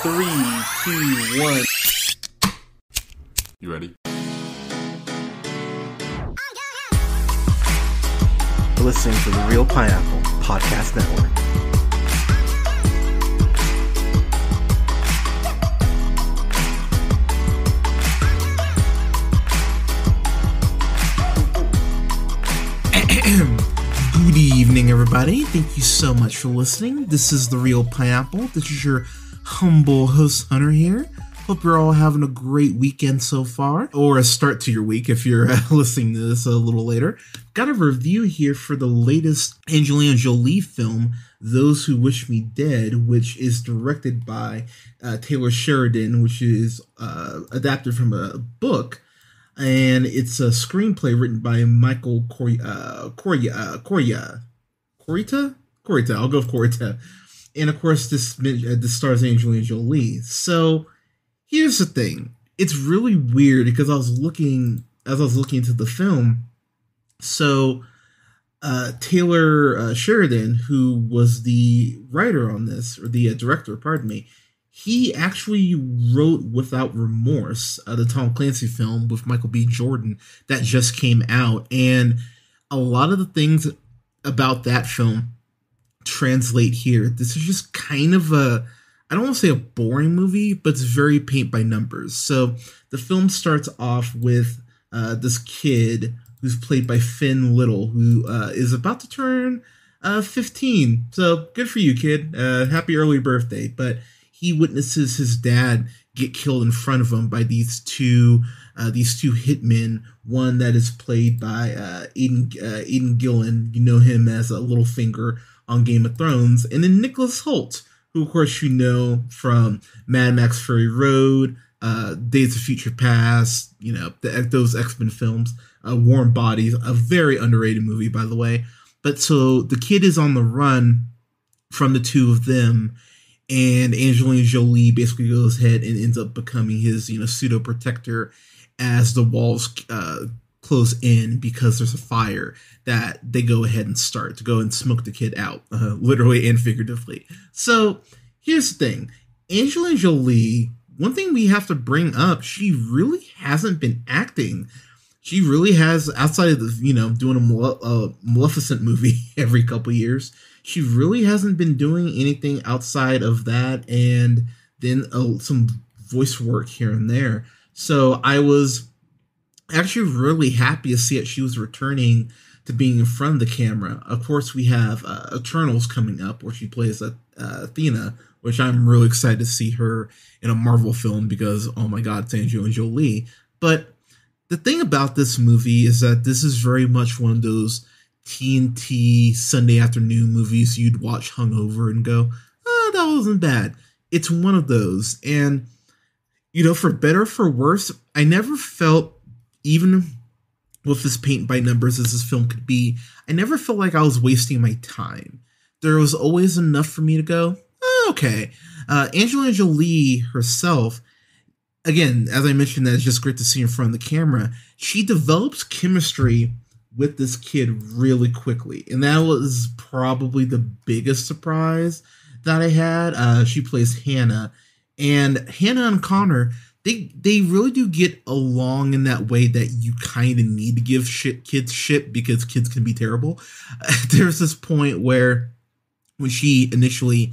3, 2, 1. You ready? You're listening to the Real Pineapple Podcast Network. Good evening, everybody. Thank you so much for listening. This is the Real Pineapple. This is your humble host, Hunter, here. Hope you're all having a great weekend so far, or a start to your week if you're listening to this a little later. Got a review here for the latest Angelina Jolie film, Those Who Wish Me Dead, which is directed by Taylor Sheridan, which is adapted from a book. And it's a screenplay written by Michael Corita. I'll go with Corita. And of course, this stars Angelina Jolie. So here's the thing: it's really weird because as I was looking into the film. So Taylor Sheridan, who was the writer on this, or the director, pardon me. He actually wrote Without Remorse, the Tom Clancy film with Michael B. Jordan that just came out. And a lot of the things about that film translate here. This is just kind of I don't want to say a boring movie, but it's very paint by numbers. So the film starts off with this kid who's played by Finn Little, who is about to turn 15. So good for you, kid. Happy early birthday. But he witnesses his dad get killed in front of him by these two hitmen. One that is played by Aidan Gillen. You know him as Littlefinger on Game of Thrones. And then Nicholas Hoult, who of course you know from Mad Max Fury Road, Days of Future Past, you know, those X-Men films, Warm Bodies, a very underrated movie, by the way. But so the kid is on the run from the two of them. And Angelina Jolie basically goes ahead and ends up becoming his, pseudo protector as the walls close in because there's a fire that they go ahead and start to go and smoke the kid out, literally and figuratively. So here's the thing. Angelina Jolie, one thing we have to bring up, she really hasn't been acting. She really has, outside of the, doing a Maleficent movie every couple years, she really hasn't been doing anything outside of that, and then some voice work here and there. So I was actually really happy to see that she was returning to being in front of the camera. Of course, we have Eternals coming up, where she plays Athena, which I'm really excited to see her in a Marvel film because, oh my God, it's Angelina Jolie. But the thing about this movie is that this is very much one of those TNT Sunday afternoon movies you'd watch hungover and go, oh, that wasn't bad. It's one of those. And, for better or for worse, I never felt, even with as paint by numbers as this film could be, I never felt like I was wasting my time. There was always enough for me to go, oh, okay. Angelina Jolie herself, again, as I mentioned, that it's just great to see in front of the camera. She develops chemistry with this kid really quickly, and that was probably the biggest surprise that I had. She plays Hannah, and Hannah and Connor, they really do get along in that way that you kind of need to give kids shit because kids can be terrible. There's this point where when she initially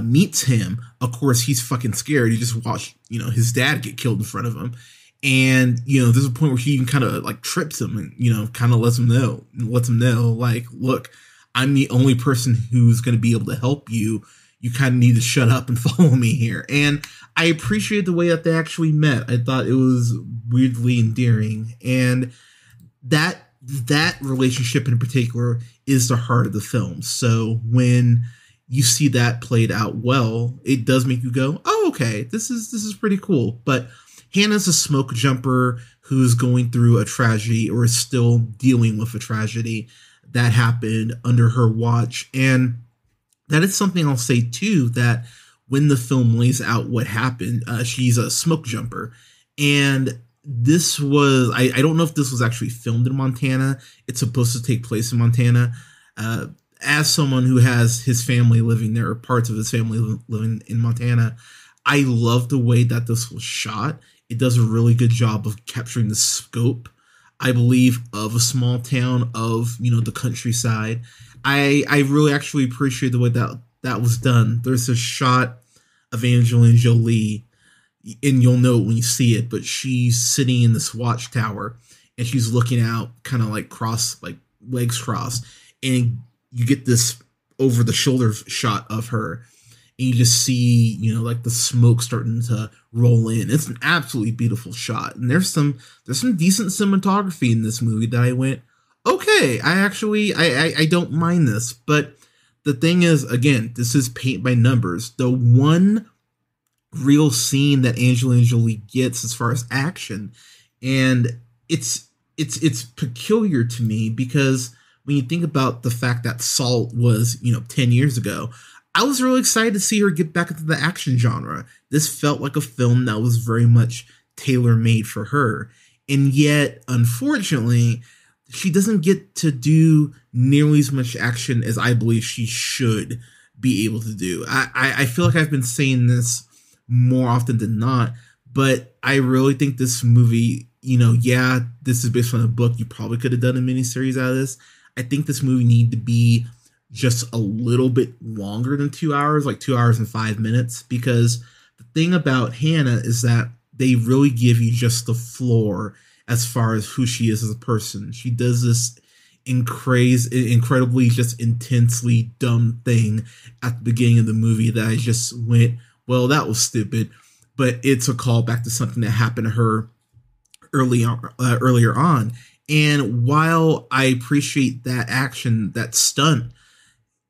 meets him, of course he's fucking scared. He just watched his dad get killed in front of him. And, there's a point where she even kind of like trips him and, kind of lets him know, like, look, I'm the only person who's going to be able to help you. You kind of need to shut up and follow me here. And I appreciate the way that they actually met. I thought it was weirdly endearing. And that relationship in particular is the heart of the film. So when you see that played out well, it does make you go, oh, okay, this is pretty cool. But Hannah's a smoke jumper who's going through a tragedy, or is still dealing with a tragedy that happened under her watch. And that is something I'll say too, that when the film lays out what happened, she's a smoke jumper. And this was, I don't know if this was actually filmed in Montana. It's supposed to take place in Montana. As someone who has his family living there, or parts of his family living in Montana, I love the way that this was shot. It does a really good job of capturing the scope, I believe, of a small town, of, the countryside. I really actually appreciate the way that was done. There's a shot of Angelina Jolie, and you'll know it when you see it, but she's sitting in this watchtower and she's looking out kind of like legs crossed, and you get this over the shoulder shot of her, and you just see, like the smoke starting to roll in. It's an absolutely beautiful shot. And there's some decent cinematography in this movie that I went, okay, I don't mind this. But the thing is, again, this is paint by numbers. The one real scene that Angelina Jolie gets as far as action, and it's peculiar to me, because when you think about the fact that Salt was, 10 years ago, I was really excited to see her get back into the action genre. This felt like a film that was very much tailor-made for her. And yet, unfortunately, she doesn't get to do nearly as much action as I believe she should be able to do. I feel like I've been saying this more often than not, but I really think this movie, this is based on a book. You probably could have done a miniseries out of this. I think this movie needed to be just a little bit longer than 2 hours, like 2 hours and 5 minutes, because the thing about Hannah is that they really give you just the floor as far as who she is as a person. She does this incredibly just intensely dumb thing at the beginning of the movie that I just went, well, that was stupid, but it's a callback to something that happened to her earlier on. And while I appreciate that action, that stunt,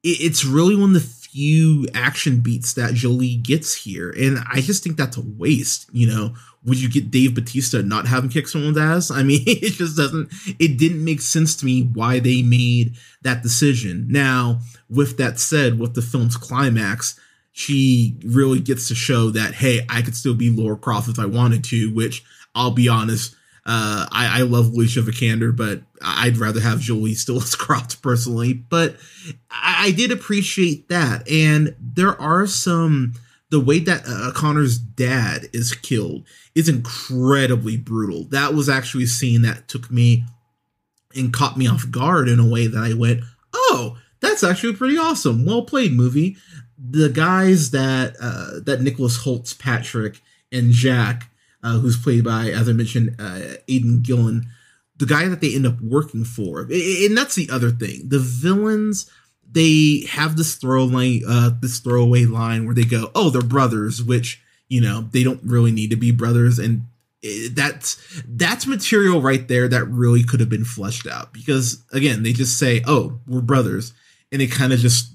it's really one of the few action beats that Jolie gets here. And I just think that's a waste. Would you get Dave Bautista not have him kick someone's ass? I mean, it didn't make sense to me why they made that decision. Now, with that said, with the film's climax, she really gets to show that, hey, I could still be Lara Croft if I wanted to, which, I'll be honest, I love Alicia Vikander, but I'd rather have Jolie still as Croft personally. But I did appreciate that. And there are the way that Connor's dad is killed is incredibly brutal. That was actually a scene that took me and caught me off guard in a way that I went, oh, that's actually pretty awesome. Well played, movie. The guys that Nicholas Holtz Patrick and Jack, who's played by, as I mentioned, Aidan Gillen, the guy that they end up working for. And that's the other thing. The villains, they have this throwaway line where they go, oh, they're brothers, which, they don't really need to be brothers. And that's material right there that really could have been fleshed out, because, again, they just say, oh, we're brothers. And they kind of just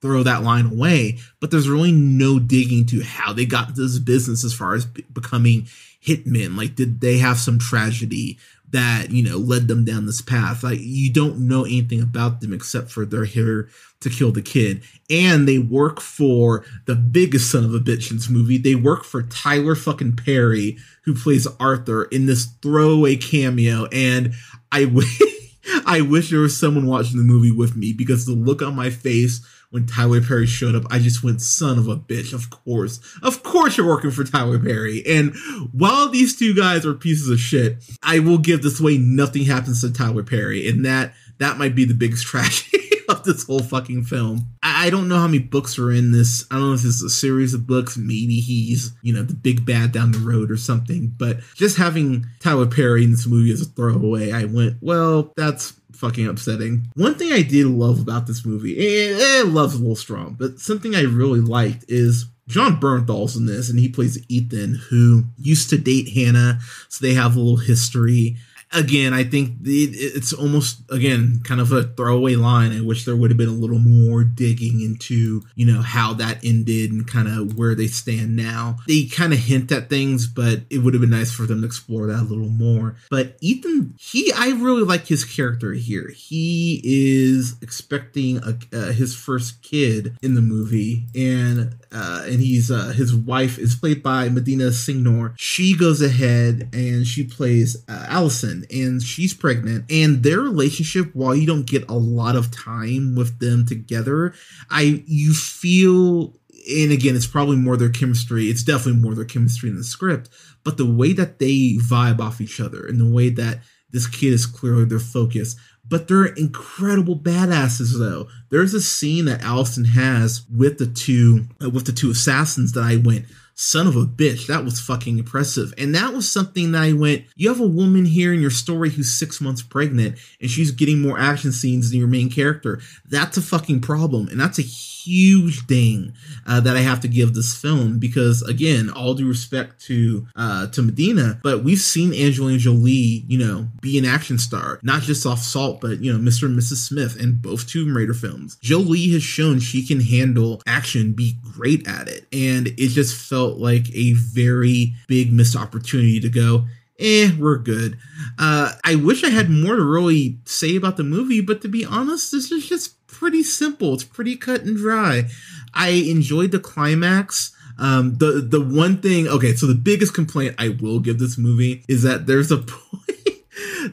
throw that line away, but there's really no digging to how they got into this business as far as becoming hitmen. Like, did they have some tragedy that, led them down this path? Like, you don't know anything about them except for they're here to kill the kid. And they work for the biggest son of a bitch in this movie. They work for Tyler fucking Perry, who plays Arthur in this throwaway cameo. And I wish there was someone watching the movie with me, because the look on my face when Tyler Perry showed up, I just went, son of a bitch, of course you're working for Tyler Perry. And while these two guys are pieces of shit, I will give this away, nothing happens to Tyler Perry. And that might be the biggest tragedy of this whole fucking film. I don't know how many books are in this. I don't know if this is a series of books. Maybe he's, the big bad down the road or something. But just having Tyler Perry in this movie as a throwaway, I went, well, that's fucking upsetting. One thing I did love about this movie, and love's a little strong, but something I really liked is John Bernthal's in this, and he plays Ethan, who used to date Hannah, so they have a little history. Again, I think it's almost, again, kind of a throwaway line. I wish there would have been a little more digging into, how that ended and kind of where they stand now. They kind of hint at things, but it would have been nice for them to explore that a little more. But Ethan, I really like his character here. He is expecting his first kid in the movie, and he's his wife is played by Medina Signor. She goes ahead and she plays Allison, and she's pregnant. And their relationship, while you don't get a lot of time with them together, you feel and again, it's probably more their chemistry. It's definitely more their chemistry in the script, but the way that they vibe off each other and the way that this kid is clearly their focus. But they're incredible badasses, though. There's a scene that Allison has with the two assassins that I went, son of a bitch, that was fucking impressive. And that was something that I went, you have a woman here in your story who's 6 months pregnant and she's getting more action scenes than your main character. That's a fucking problem. And that's a huge thing that I have to give this film, because again, all due respect to Medina, but we've seen Angelina Jolie, be an action star, not just off Salt, but Mr. and Mrs. Smith and both Tomb Raider films. Jolie has shown she can handle action, be great at it. And it just felt like a very big missed opportunity to go, we're good. I wish I had more to really say about the movie, but to be honest, this is just pretty simple. It's pretty cut and dry. I enjoyed the climax. The one thing, okay, so the biggest complaint I will give this movie is that there's a point,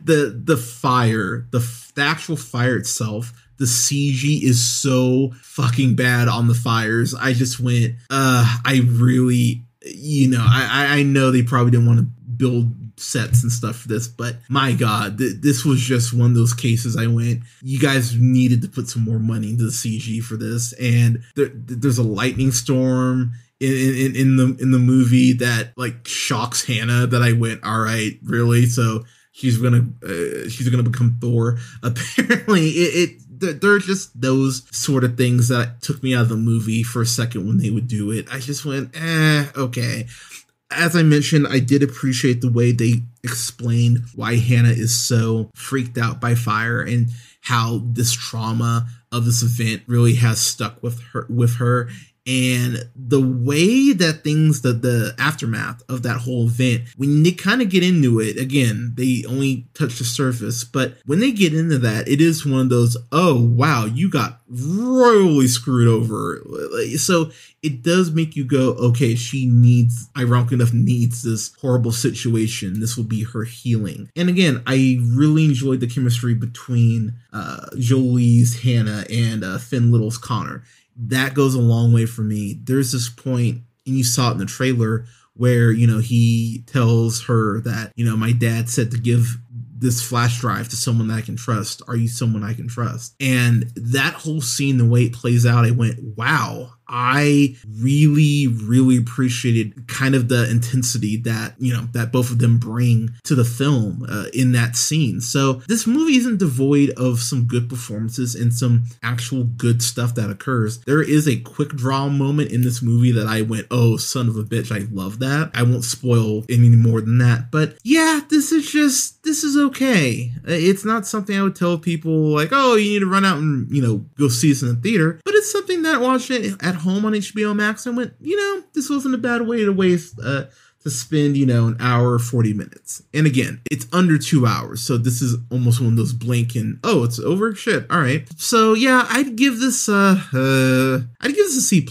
the fire, the actual fire itself, the CG is so fucking bad on the fires. I just went, I really, I know they probably didn't want to build sets and stuff for this, but my God, this was just one of those cases I went, you guys needed to put some more money into the CG for this. And there's a lightning storm in the movie that like shocks Hannah, that I went, all right, really? So she's gonna become Thor. Apparently, there are just those sort of things that took me out of the movie for a second when they would do it. I just went, okay. As I mentioned, I did appreciate the way they explained why Hannah is so freaked out by fire and how this trauma of this event really has stuck with her. And the way that things, the aftermath of that whole event, when they kind of get into it, again, they only touch the surface, but when they get into that, it is one of those, oh, wow, you got royally screwed over. So it does make you go, okay, she ironically enough, needs this horrible situation. This will be her healing. And again, I really enjoyed the chemistry between Jolie's Hannah and Finn Little's Connor. That goes a long way for me. There's this point, and you saw it in the trailer, where, he tells her that, my dad said to give this flash drive to someone that I can trust. Are you someone I can trust? And that whole scene, the way it plays out, I went, wow, I really, really appreciated kind of the intensity that, that both of them bring to the film in that scene. So this movie isn't devoid of some good performances and some actual good stuff that occurs. There is a quick draw moment in this movie that I went, oh, son of a bitch, I love that. I won't spoil any more than that. But yeah, this is okay. It's not something I would tell people like, oh, you need to run out and, go see this in the theater. But it's something that watching it at home on HBO Max, I went, this wasn't a bad way to waste, to spend, an hour, 40 minutes. And again, it's under 2 hours. So this is almost one of those blink and, oh, it's over? Shit. All right. So yeah, I'd give this a C+.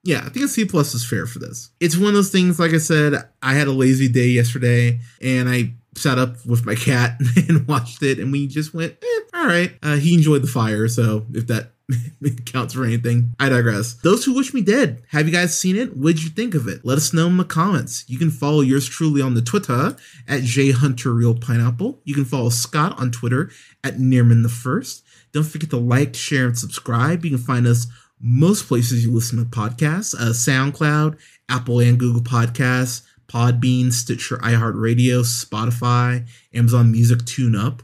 Yeah, I think a C+ is fair for this. It's one of those things, like I said, I had a lazy day yesterday and I sat up with my cat and watched it, and we just went, all right. He enjoyed the fire, so if that counts for anything, I digress. Those Who Wish Me Dead, have you guys seen it? What'd you think of it? Let us know in the comments. You can follow yours truly on the Twitter at jhunterrealpineapple. You can follow Scott on Twitter at Nearman1st. Don't forget to like, share, and subscribe. You can find us most places you listen to podcasts, SoundCloud, Apple and Google Podcasts, Podbean, Stitcher, iHeartRadio, Spotify, Amazon Music, TuneUp,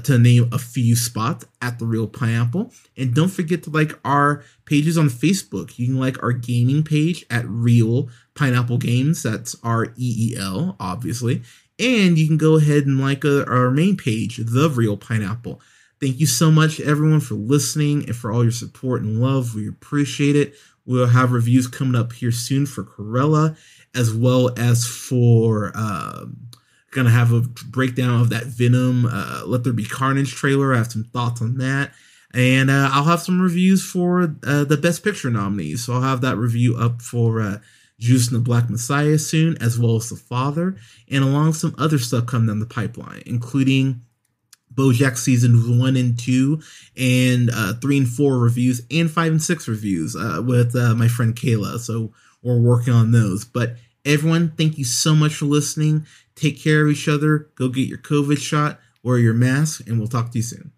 to name a few spots, at The Real Pineapple. And don't forget to like our pages on Facebook. You can like our gaming page at Real Pineapple Games. That's REEL, obviously. And you can go ahead and like our main page, The Real Pineapple. Thank you so much, everyone, for listening and for all your support and love. We appreciate it. We'll have reviews coming up here soon for Cruella, as well as for gonna have a breakdown of that Venom Let There Be Carnage trailer. I have some thoughts on that, and I'll have some reviews for the Best Picture nominees. So I'll have that review up for Judas and the Black Messiah soon, as well as The Father, and along some other stuff coming down the pipeline, including BoJack seasons 1 and 2, and 3 and 4 reviews, and 5 and 6 reviews with my friend Kayla. So we're working on those. But everyone, thank you so much for listening. Take care of each other. Go get your COVID shot. Wear your mask, and we'll talk to you soon.